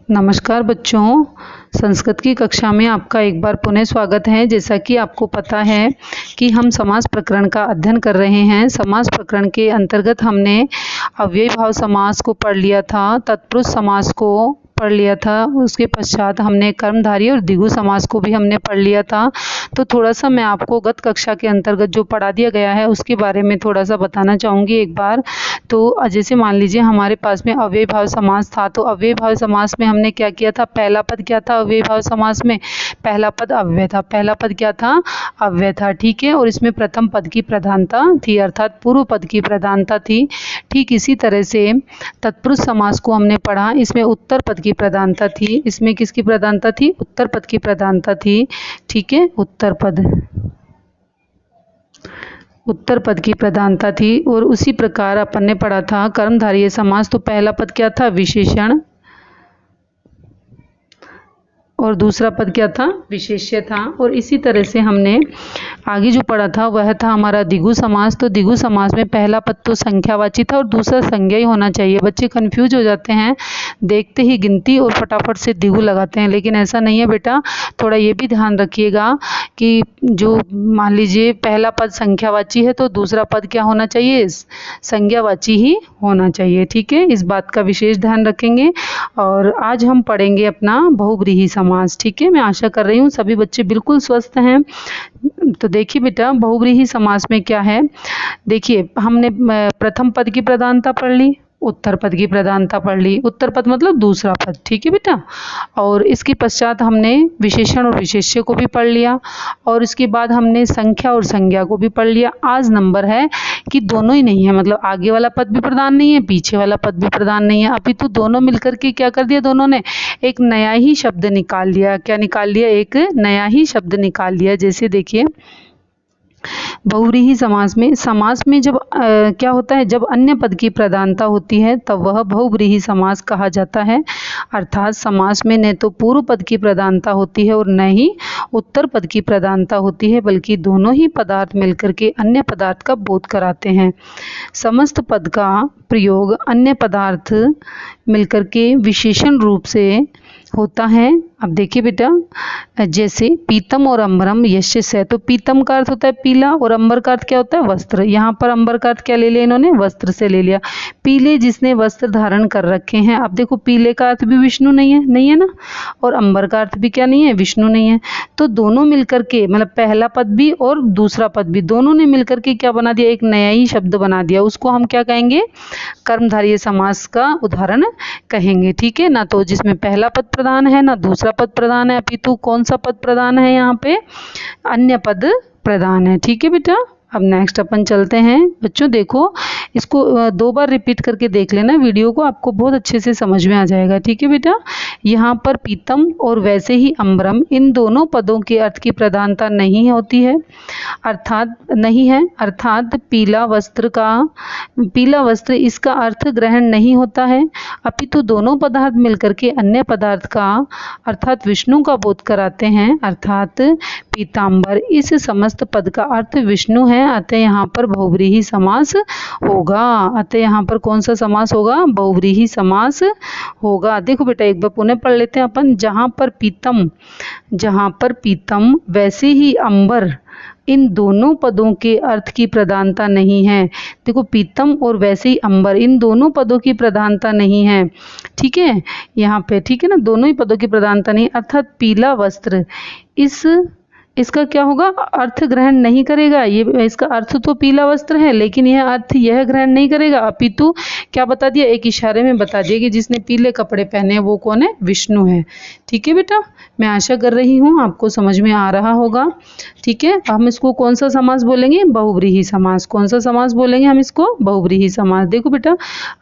नमस्कार बच्चों, संस्कृत की कक्षा में आपका एक बार पुनः स्वागत है। जैसा कि आपको पता है कि हम समास प्रकरण का अध्ययन कर रहे हैं। समास प्रकरण के अंतर्गत हमने अव्ययी भाव समास को पढ़ लिया था, तत्पुरुष समास को पढ़ लिया था, उसके पश्चात हमने कर्मधारय और द्विगु समास को भी हमने पढ़ लिया था। तो थोड़ा सा मैं आपको गत कक्षा के अंतर्गत जो पढ़ा दिया गया है उसके बारे में थोड़ा सा बताना चाहूँगी एक बार। तो जैसे मान लीजिए हमारे पास में अव्ययी भाव समास था, तो अव्ययी भाव समास में हमने क्या किया था, पहला पद क्या था अव्ययी भाव समास में, पहला पद अव्यय था। पहला पद क्या था, अव्यय था, ठीक है। और इसमें प्रथम पद की प्रधानता थी, अर्थात पूर्व पद की प्रधानता थी। ठीक इसी तरह से तत्पुरुष समास को हमने पढ़ा, इसमें उत्तर पद की प्रधानता थी। इसमें किसकी प्रधानता थी, उत्तर पद की प्रधानता थी, ठीक है, उत्तर पद की प्रधानता थी। और उसी प्रकार अपन ने पढ़ा था कर्मधारय समास, तो पहला पद क्या था, विशेषण, और दूसरा पद क्या था, विशेष्य था। और इसी तरह से हमने आगे जो पढ़ा था वह था हमारा द्विगु समास। तो द्विगु समास में पहला पद तो संख्यावाची था और दूसरा संज्ञा ही होना चाहिए। बच्चे कंफ्यूज हो जाते हैं, देखते ही गिनती और फटाफट से द्विगु लगाते हैं, लेकिन ऐसा नहीं है बेटा। थोड़ा ये भी ध्यान रखिएगा कि जो मान लीजिए पहला पद संख्यावाची है तो दूसरा पद क्या होना चाहिए, संज्ञावाची ही होना चाहिए, ठीक है। इस बात का विशेष ध्यान रखेंगे। और आज हम पढ़ेंगे अपना बहुव्रीहि समास, ठीक है। मैं आशा कर रही हूँ सभी बच्चे बिल्कुल स्वस्थ हैं। तो देखिए बेटा, बहुव्रीहि समास में क्या है, देखिए हमने प्रथम पद की प्रधानता पढ़ ली, उत्तर पद की प्रधानता पढ़ ली, उत्तर पद मतलब दूसरा पद, ठीक है बेटा। और इसके पश्चात हमने विशेषण और विशेष्य को भी पढ़ लिया, और इसके बाद हमने संख्या और संज्ञा को भी पढ़ लिया। आज नंबर है कि दोनों ही नहीं है, मतलब आगे वाला पद भी प्रधान नहीं है, पीछे वाला पद भी प्रधान नहीं है, अभी तो दोनों मिलकर के क्या कर दिया, दोनों ने एक नया ही शब्द निकाल लिया। क्या निकाल लिया, एक नया ही शब्द निकाल लिया। जैसे देखिए बहुव्रीहि समास में जब क्या होता है, जब अन्य पद की प्रधानता होती है तब वह बहुव्रीहि समास कहा जाता है। अर्थात समास में न तो पूर्व पद की प्रधानता होती है और न ही उत्तर पद की प्रधानता होती है, बल्कि दोनों ही पदार्थ मिलकर के अन्य पदार्थ का बोध कराते हैं। समस्त पद का प्रयोग अन्य पदार्थ मिलकर के विशेषण रूप से होता है। अब देखिए बेटा, जैसे पीतम और अंबरम यश्य से, तो पीतम का अर्थ होता है पीला और अंबर का अर्थ क्या होता है, वस्त्र। यहाँ पर अंबर का अर्थ क्या ले लिया इन्होंने, वस्त्र से ले लिया। पीले जिसने वस्त्र धारण कर रखे हैं। अब देखो पीले का अर्थ भी विष्णु नहीं है ना, और अंबर का अर्थ भी क्या नहीं है, विष्णु नहीं है। तो दोनों मिलकर के, मतलब पहला पद भी और दूसरा पद भी, दोनों ने मिलकर के क्या बना दिया, एक नया ही शब्द बना दिया। उसको हम क्या कहेंगे, कर्मधारय समास का उदाहरण कहेंगे, ठीक है ना। तो जिसमें पहला पद प्रधान है ना दूसरा पद प्रधान है, अपितु कौन सा पद प्रधान है, यहाँ पे अन्य पद प्रधान है, ठीक है बेटा। अब नेक्स्ट अपन चलते हैं बच्चों। देखो इसको 2 बार रिपीट करके देख लेना वीडियो को, आपको बहुत अच्छे से समझ में आ जाएगा, ठीक है बेटा। यहाँ पर पीतम और वैसे ही अम्बरम, इन दोनों पदों के अर्थ की प्रधानता नहीं होती है, अर्थात पीला वस्त्र इसका अर्थ ग्रहण नहीं होता है, अपितु दोनों पदार्थ मिलकर के अन्य पदार्थ का अर्थात विष्णु का बोध कराते हैं, अर्थात पीताम्बर। इस समस्त पद का अर्थ विष्णु है, अतः यहाँ पर बहुव्रीहि समास होगा। अतः यहाँ पर कौन सा समास होगा, बहुव्रीहि समास होगा। देखो बेटा एक बार पुनः पढ़ लेते हैं अपन। जहाँ पर पीतम वैसे ही अंबर, इन दोनों पदों के अर्थ की प्रधानता नहीं है। देखो पीतम और वैसे ही अंबर, इन दोनों पदों की प्रधानता नहीं है, ठीक है यहाँ पे, ठीक है ना, दोनों ही पदों की प्रधानता नहीं, अर्थात पीला वस्त्र इसका क्या होगा, अर्थ ग्रहण नहीं करेगा। ये इसका अर्थ तो पीला वस्त्र है, लेकिन यह अर्थ यह ग्रहण नहीं करेगा, अपितु क्या बता दिया, एक इशारे में बता दिया कि जिसने पीले कपड़े पहने वो कौन है, विष्णु है, ठीक है बेटा। मैं आशा कर रही हूँ आपको समझ में आ रहा होगा, ठीक है। हम इसको कौन सा समास बोलेंगे, बहुव्रीहि समास। कौन सा समास बोलेंगे हम इसको, बहुव्रीहि समास। देखो बेटा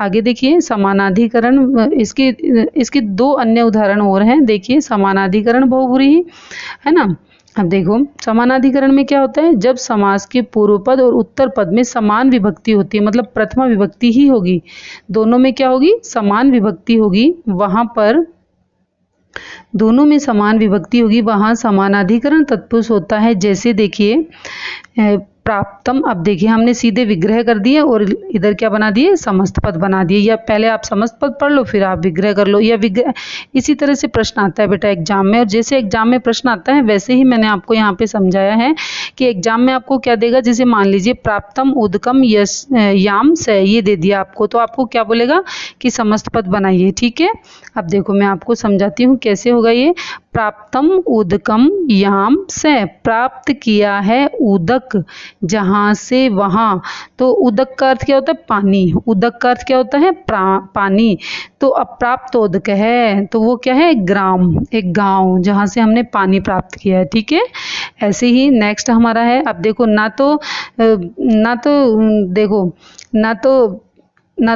आगे देखिए, समानाधिकरण, इसके 2 अन्य उदाहरण और हैं। देखिए समानाधिकरण बहुव्रीहि है ना। अब देखो समानाधिकरण में क्या होता है, जब समास के पूर्व पद और उत्तर पद में समान विभक्ति होती है, मतलब प्रथमा विभक्ति ही होगी, दोनों में क्या होगी, समान विभक्ति होगी, वहां पर दोनों में समान विभक्ति होगी, वहां समानाधिकरण तत्पुरुष होता है। जैसे देखिए प्राप्तम। अब देखिए हमने सीधे विग्रह कर दिए और इधर क्या बना दिए, समस्त पद बना दिए। या पहले आप समस्त पद पढ़ लो फिर आप विग्रह कर लो, या विग्रह इसी तरह से प्रश्न आता है बेटा एग्जाम में। और जैसे एग्जाम में प्रश्न आता है वैसे ही मैंने आपको यहाँ पे समझाया है कि एग्जाम में आपको क्या देगा। जैसे मान लीजिए प्राप्तम उदकम यस याम से ये दे दिया आपको, तो आपको क्या बोलेगा कि समस्त पद बनाइए। ठीक है, अब देखो मैं आपको समझाती हूँ कैसे होगा ये। प्राप्तम उदकम याम से, प्राप्त किया है उदक जहाँ से वहाँ। तो उदक का अर्थ क्या होता है, पानी। उदक का अर्थ क्या होता है, पानी। तो अब प्राप्त उदक है तो वो क्या है, ग्राम, एक गांव जहाँ से हमने पानी प्राप्त किया है। ठीक है, ऐसे ही नेक्स्ट हमारा है। अब देखो ना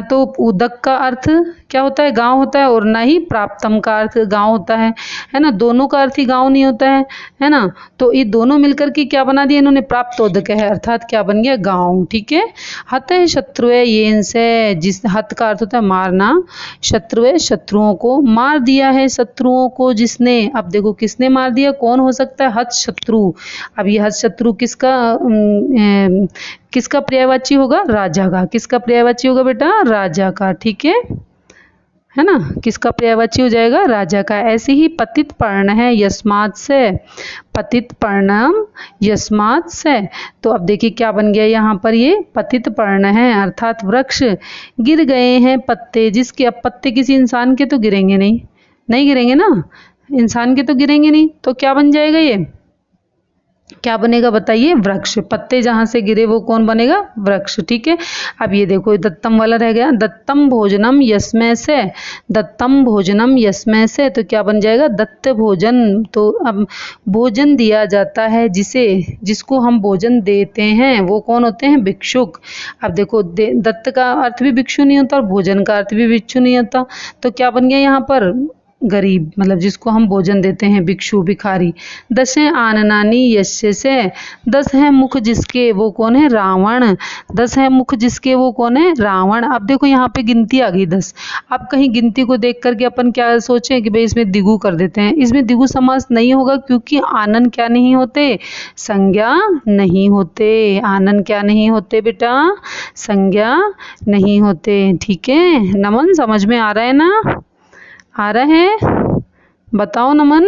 तो उदक का अर्थ क्या होता है, गांव होता है, और ना ही प्राप्तम का अर्थ गांव होता है ना। दोनों का अर्थ ही गांव नहीं होता है ना। तो ये दोनों मिलकर के क्या बना दिया इन्होंने, प्राप्तोदक है, अर्थात क्या बन गया, गांव। ठीक है, हत है शत्रुए येन से, जिस हत का अर्थ होता है मारना, शत्रुए शत्रुओं को, मार दिया है शत्रुओं को जिसने। अब देखो किसने मार दिया, कौन हो सकता है, हत शत्रु। अब ये हत शत्रु किसका पर्यायवाची होगा, राजा का। किसका पर्यायवाची होगा बेटा, राजा का। ठीक है ना, किसका पर्यायवाची हो जाएगा, राजा का। ऐसे ही पतित पर्ण है यस्मात् से, पतित पर्णम यस्मात् से। तो अब देखिए क्या बन गया यहाँ पर, ये पतित पर्ण है अर्थात वृक्ष गिर गए हैं पत्ते जिसके। अब पत्ते किसी इंसान के तो गिरेंगे नहीं गिरेंगे ना, इंसान के तो गिरेंगे नहीं, तो क्या बन जाएगा, ये क्या बनेगा बताइए, वृक्ष। पत्ते जहां से गिरे वो कौन बनेगा, वृक्ष। ठीक है, अब ये देखो दत्तम वाला रह गया, दत्तम भोजनम यस्मै से, दत्तम भोजनम यस्मै से, तो क्या बन जाएगा, दत्त भोजन। तो अब भोजन दिया जाता है जिसको हम भोजन देते हैं वो कौन होते हैं, भिक्षुक। अब देखो दत्त का अर्थ भी भिक्षु नहीं होता और भोजन का अर्थ भी भिक्षु नहीं होता, तो क्या बन गया यहाँ पर, गरीब, मतलब जिसको हम भोजन देते हैं, भिक्षु भिखारी। 10 आननानी यस्य से, 10 है मुख जिसके वो कौन है, रावण। 10 है मुख जिसके वो कौन है, रावण। अब देखो यहाँ पे गिनती आ गई 10। अब कहीं गिनती को देख करके अपन क्या सोचें कि भाई इसमें द्विगु कर देते हैं, इसमें द्विगु समास नहीं होगा क्योंकि आनन क्या नहीं होते, संज्ञा नहीं होते। आनन क्या नहीं होते बेटा, संज्ञा नहीं होते। ठीक है नमन, समझ में आ रहा है ना, आ रहा है, बताओ नमन।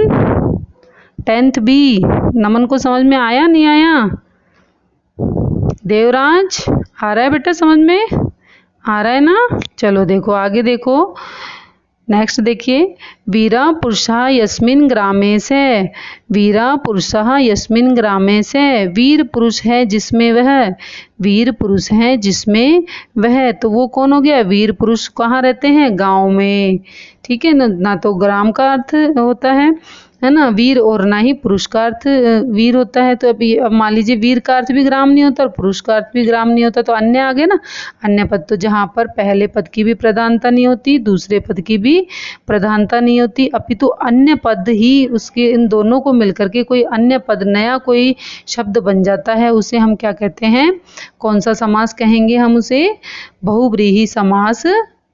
10th बी, नमन को समझ में आया नहीं आया, देवराज आ रहा है बेटा, समझ में आ रहा है ना। चलो देखो आगे देखो, नेक्स्ट देखिए, वीरा पुरुषः यस्मिन् ग्रामे से, वीरा पुरुषः यस्मिन् ग्रामे से, वीर पुरुष है जिसमें वह, वीर पुरुष है जिसमें वह। तो वो कौन हो गया, वीर पुरुष कहाँ रहते हैं, गांव में। ठीक है ना तो ग्राम का अर्थ होता है ना वीर, और ना ही पुरुष का अर्थ वीर होता है। तो अब मान लीजिए वीर का अर्थ भी ग्राम नहीं होता और पुरुष का अर्थ भी ग्राम नहीं होता, तो अन्य आ गए ना, अन्य पद। तो जहाँ पर पहले पद की भी प्रधानता नहीं होती, दूसरे पद की भी प्रधानता नहीं होती, अपितु अन्य पद ही उसके, इन दोनों को मिलकर के कोई अन्य पद, नया कोई शब्द बन जाता है, उसे हम क्या कहते हैं, कौन सा समास कहेंगे, हम उसे बहुव्रीहि समास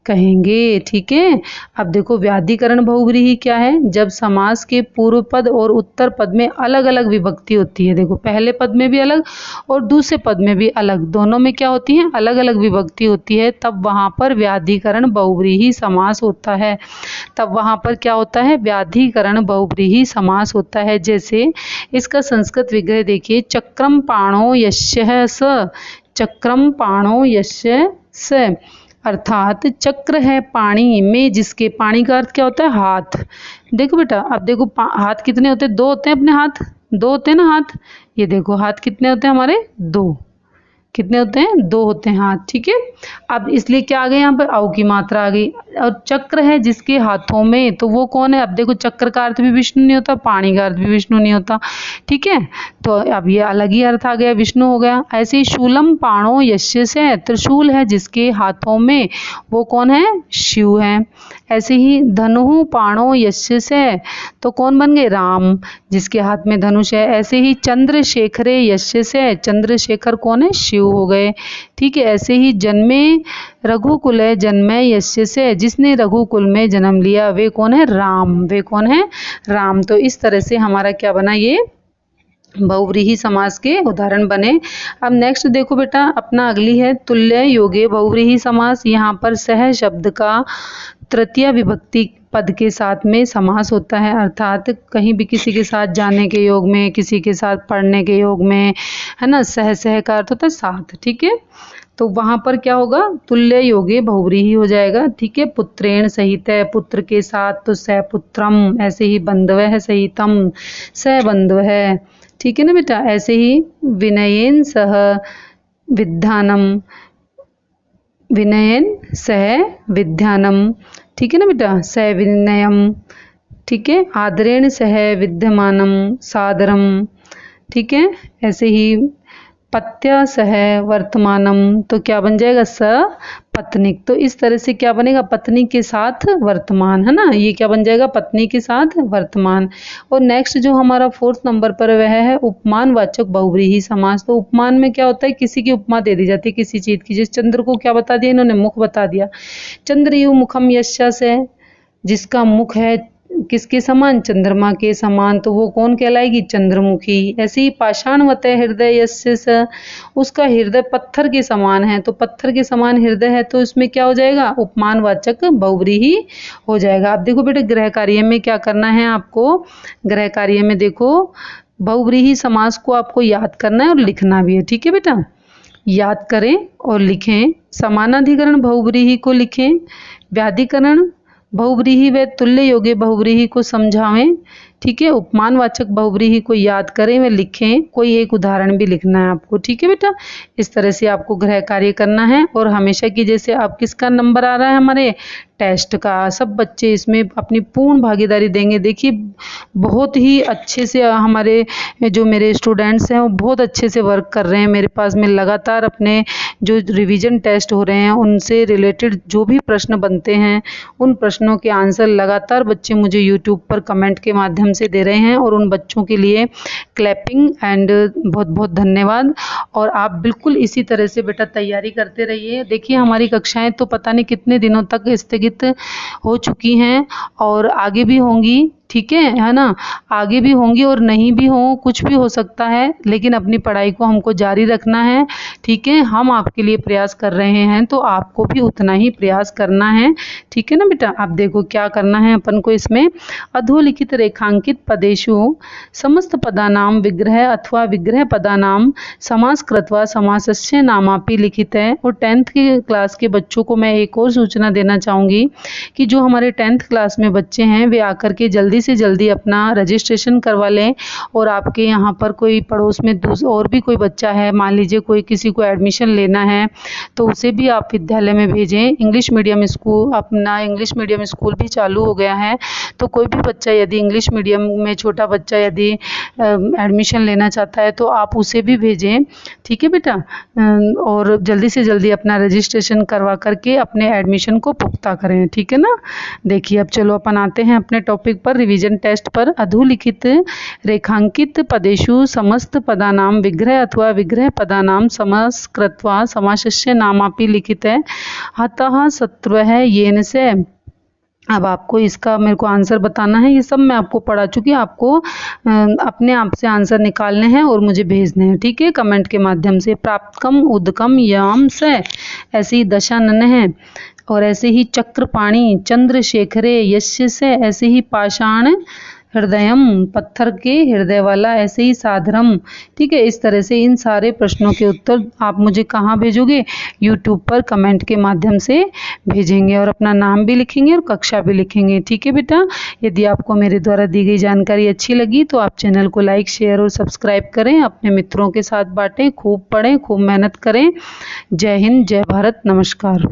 कहेंगे। ठीक है, अब देखो व्याधिकरण बहुव्रीहि क्या है, जब समास के पूर्व पद और उत्तर पद में अलग अलग विभक्ति होती है। देखो पहले पद में भी अलग और दूसरे पद में भी अलग, दोनों में क्या होती है, अलग अलग विभक्ति होती है, तब वहां पर व्याधिकरण बहुव्रीहि समास होता है। तब वहां पर क्या होता है, व्याधिकरण बहुव्रीहि समास होता है। जैसे इसका संस्कृत विग्रह देखिए, चक्रम पाणो यस्य स, चक्रम पाणो यस्य स, अर्थात चक्र है पानी में जिसके, पानी का अर्थ क्या होता है, हाथ। देखो बेटा अब देखो हाथ कितने होते हैं, 2 होते हैं अपने हाथ, 2 होते हैं ना हाथ, ये देखो हाथ कितने होते हैं हमारे, 2, कितने होते हैं, 2 होते हैं हाथ। ठीक है, अब इसलिए क्या आ गया यहाँ पर, अव की मात्रा आ गई। और चक्र है जिसके हाथों में, तो वो कौन है, अब देखो चक्र का अर्थ भी विष्णु नहीं होता, पानी का अर्थ भी विष्णु नहीं होता। ठीक है, तो अब ये अलग ही अर्थ आ गया, विष्णु हो गया। ऐसे ही शूलम पाणो यस्य से, त्रिशूल है जिसके हाथों में, वो कौन है, शिव है। ऐसे ही धनुः पाणो यस्य से, तो कौन बन गए, राम, जिसके हाथ में धनुष है। ऐसे ही चंद्रशेखरे यस्य से, चंद्रशेखर कौन है, शिव हो गए। ठीक है, ऐसे ही जन्मे रघुकुल है जन्मे यस्य से, जिसने रघुकुल में जन्म लिया वे कौन है, राम, वे कौन है, राम। तो इस तरह से हमारा क्या बना, ये बहुव्रीहि समास के उदाहरण बने। अब नेक्स्ट देखो बेटा, अपना अगली है तुल्य योगे बहुव्रीहि समास। यहाँ पर सह शब्द का तृतीय विभक्ति पद के साथ में समास होता है, अर्थात कहीं भी किसी के साथ जाने के योग में, किसी के साथ पढ़ने के योग में, है ना। सह सह का अर्थ होता है साथ, ठीक है। तो वहां पर क्या होगा, तुल्य योगे बहुव्रीहि हो जाएगा, ठीक है। पुत्रेण सहित है, पुत्र के साथ तो सपुत्रम, ऐसे ही बंधव है सहितम, सबंधव है, ठीक है ना बेटा। ऐसे ही विनयेन सह विद्यानम, विनयन सह विद्यानम, ठीक है ना बेटा। सविनयम, ठीक है। आदरेण सह विद्यमानम सादरम, ठीक है। ऐसे ही पत्या सह वर्तमानम, तो क्या बन जाएगा सपत्नीक। तो इस तरह से क्या बनेगा, पत्नी के साथ वर्तमान, है ना। ये क्या बन जाएगा, पत्नी के साथ वर्तमान। और नेक्स्ट जो हमारा 4th नंबर पर वह है उपमान वाचक बहुव्रीहि समास। तो उपमान में क्या होता है, किसी की उपमा दे दी जाती है किसी चीज की। जिस चंद्र को क्या बता दिया इन्होंने, मुख बता दिया। चंद्रयु मुखम यस्य से, जिसका मुख है किसके समान, चंद्रमा के समान, तो वो कौन कहलाएगी, चंद्रमुखी। ऐसे ही पाषाणवत हृदय यस्य स, उसका हृदय पत्थर के समान है, तो पत्थर के समान हृदय है, तो इसमें क्या हो जाएगा, उपमानवाचक बहुव्रीहि हो जाएगा। अब देखो बेटे गृह कार्य में क्या करना है आपको, गृह कार्य में देखो बहुव्रीहि समास को आपको याद करना है और लिखना भी है, ठीक है बेटा। याद करें और लिखें। समानाधिकरण बहुव्रीहि को लिखें, व्याधिकरण बहुव्रीहि व तुल्य योगे बहुव्रीहि को समझावें, ठीक है। उपमानवाचक बहुव्रीहि को याद करें व लिखें। कोई एक उदाहरण भी लिखना है आपको, ठीक है बेटा। इस तरह से आपको गृह कार्य करना है। और हमेशा की जैसे आप किसका नंबर आ रहा है, हमारे टेस्ट का। सब बच्चे इसमें अपनी पूर्ण भागीदारी देंगे। देखिए बहुत ही अच्छे से हमारे जो मेरे स्टूडेंट्स हैं वो बहुत अच्छे से वर्क कर रहे हैं मेरे पास में। लगातार अपने जो रिवीजन टेस्ट हो रहे हैं उनसे रिलेटेड जो भी प्रश्न बनते हैं उन प्रश्नों के आंसर लगातार बच्चे मुझे यूट्यूब पर कमेंट के माध्यम से दे रहे हैं। और उन बच्चों के लिए क्लैपिंग एंड बहुत बहुत धन्यवाद। और आप बिल्कुल इसी तरह से बेटा तैयारी करते रहिए। देखिए हमारी कक्षाएं तो पता नहीं कितने दिनों तक स्थगित हो चुकी हैं और आगे भी होंगी, ठीक है ना। आगे भी होंगी और नहीं भी हो, कुछ भी हो सकता है, लेकिन अपनी पढ़ाई को हमको जारी रखना है, ठीक है। हम आपके लिए प्रयास कर रहे हैं तो आपको भी उतना ही प्रयास करना है, ठीक है ना बेटा। आप देखो क्या करना है अपन को इसमें, अधोलिखित रेखांकित पदेषु समस्त पदानाम विग्रह अथवा विग्रह पदानाम समास कृत्वा समासस्य नामापि लिखित है। और 10th की क्लास के बच्चों को मैं एक और सूचना देना चाहूँगी कि जो हमारे 10th क्लास में बच्चे हैं वे आकर के जल्दी से जल्दी अपना रजिस्ट्रेशन करवा लें। और आपके यहाँ पर कोई पड़ोस में और भी कोई बच्चा है, मान लीजिए कोई किसी को एडमिशन लेना है तो उसे भी आप विद्यालय में भेजें। इंग्लिश मीडियम स्कूल, अपना इंग्लिश मीडियम स्कूल भी चालू हो गया है, तो कोई भी बच्चा यदि इंग्लिश मीडियम में, छोटा बच्चा यदि एडमिशन लेना चाहता है तो आप उसे भी भेजें, ठीक है बेटा। और जल्दी से जल्दी अपना रजिस्ट्रेशन करवा करके अपने एडमिशन को पुख्ता करें, ठीक है ना। देखिए अब चलो अपन आते हैं अपने टॉपिक पर, रिवीजन टेस्ट पर। अधोलिखित रेखांकित पदेषु समस्त पदानाम विग्रह अथवा विग्रह पदानाम समास कृत्वा समासस्य नामापि लिखित है अतः सत्वः येन से। अब आपको इसका मेरे को आंसर बताना है। ये सब मैं आपको पढ़ा चुकी, आपको अपने आप से आंसर निकालने हैं और मुझे भेजने हैं, ठीक है, कमेंट के माध्यम से। प्राप्तकम उदकम याम से, ऐसे ही दशानन है। और ऐसे ही चक्रपाणी चंद्रशेखरे यस्य से, ऐसे ही पाषाण हृदयम, पत्थर के हृदय वाला, ऐसे ही साधरम, ठीक है। इस तरह से इन सारे प्रश्नों के उत्तर आप मुझे कहाँ भेजोगे, यूट्यूब पर कमेंट के माध्यम से भेजेंगे और अपना नाम भी लिखेंगे और कक्षा भी लिखेंगे, ठीक है बेटा। यदि आपको मेरे द्वारा दी गई जानकारी अच्छी लगी तो आप चैनल को लाइक शेयर और सब्सक्राइब करें, अपने मित्रों के साथ बांटें, खूब पढ़ें, खूब मेहनत करें। जय हिंद, जय भारत, नमस्कार।